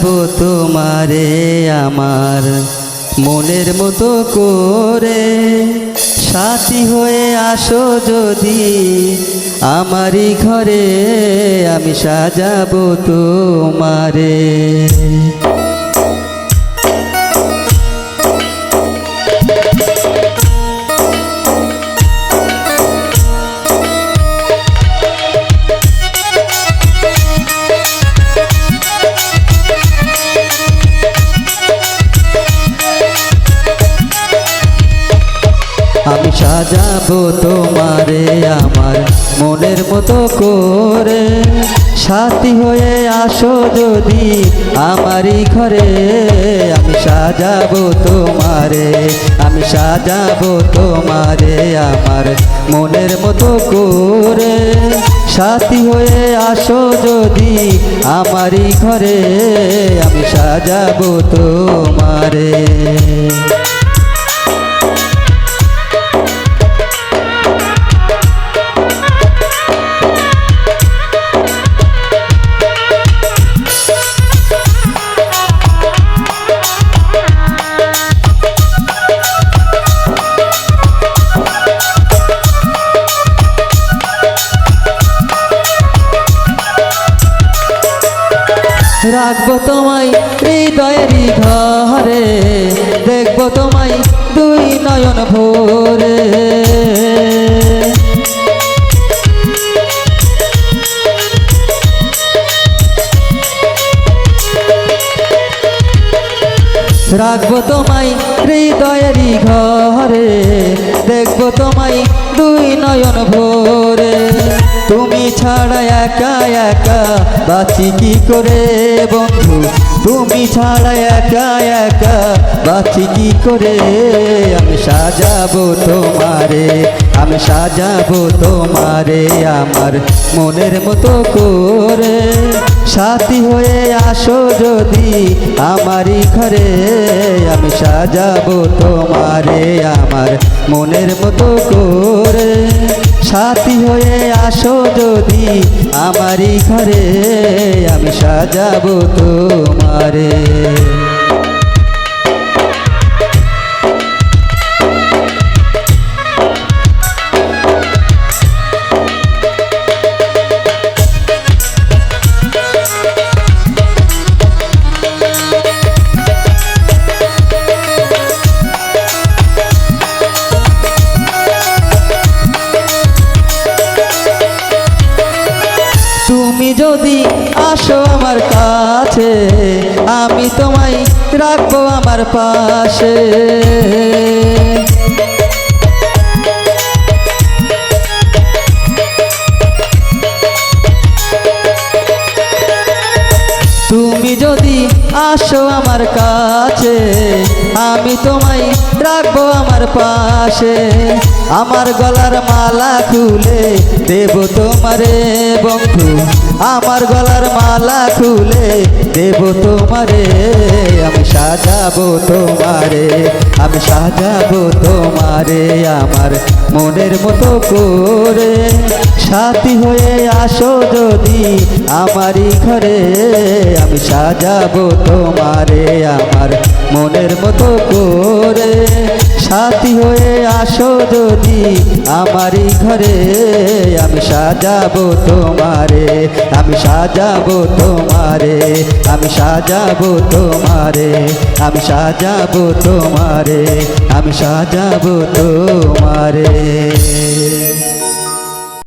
সাজাবো তোমারে আমার মনের মতো করে। সাথী হয়ে আসো যদি আমারই ঘরে, আমি সাজাবো তোমারে। আমি সাজাবো তোমারে আমার মনের মতো করে। সাথী হয়ে আসো যদি আমারই ঘরে, আমি সাজাবো তোমারে, আমি সাজাবো তোমারে আমার মনের মতো করে। সাথী হয়ে আসো যদি আমারই ঘরে, আমি সাজাবো তোমারে। রাখবো তোমায় হৃদয়েরই ঘরে, দেখবো তোমায় দুই নয়ন ভরে। রাখবো তোমায় হৃদয়েরই ঘরে, দেখবো তোমায় দুই নয়ন ভরে। তুমি ছাড়া একা একা বাঁচি কি করে বন্ধু, তুমি ছাড়া একা একা বাঁচি কি করে। আমি সাজাবো তোমারে, আমি সাজাবো তোমারে আমার মনের মতো করে। সাথী হয়ে আসো যদি আমারই ঘরে, আমি সাজাবো তোমারে আমার মনের মতো করে। সাথী হয়ে আসো যদি আমারই ঘরে, আমি সাজাবো তোমারে। তুমি যদি আসো আমার কাছে, আমি তোমায় রাখবো আমার পাশে। তুমি যদি আসো আমার কাছে, আমি তোমায় রাখবো আমার পাশে। আমার গলার মালা খুলে দেব তোমারে বন্ধু, আমার গলার মালা খুলে দেব তোমারে। আমি সাজাবো তোমারে, আমি সাজাবো তোমারে আমার মনের মতো করে। সাথী হয়ে আসো যদি আমারই ঘরে, আমি সাজাবো তোমারে আমার মনের মতো করে। সাথী হয়ে আসো যদি আমারই ঘরে, আমি সাজাবো তোমারে, আমি সাজাবো তোমারে, আমি সাজাবো তোমারে, আমি সাজাবো তোমারে, আমি সাজাবো তোমারে।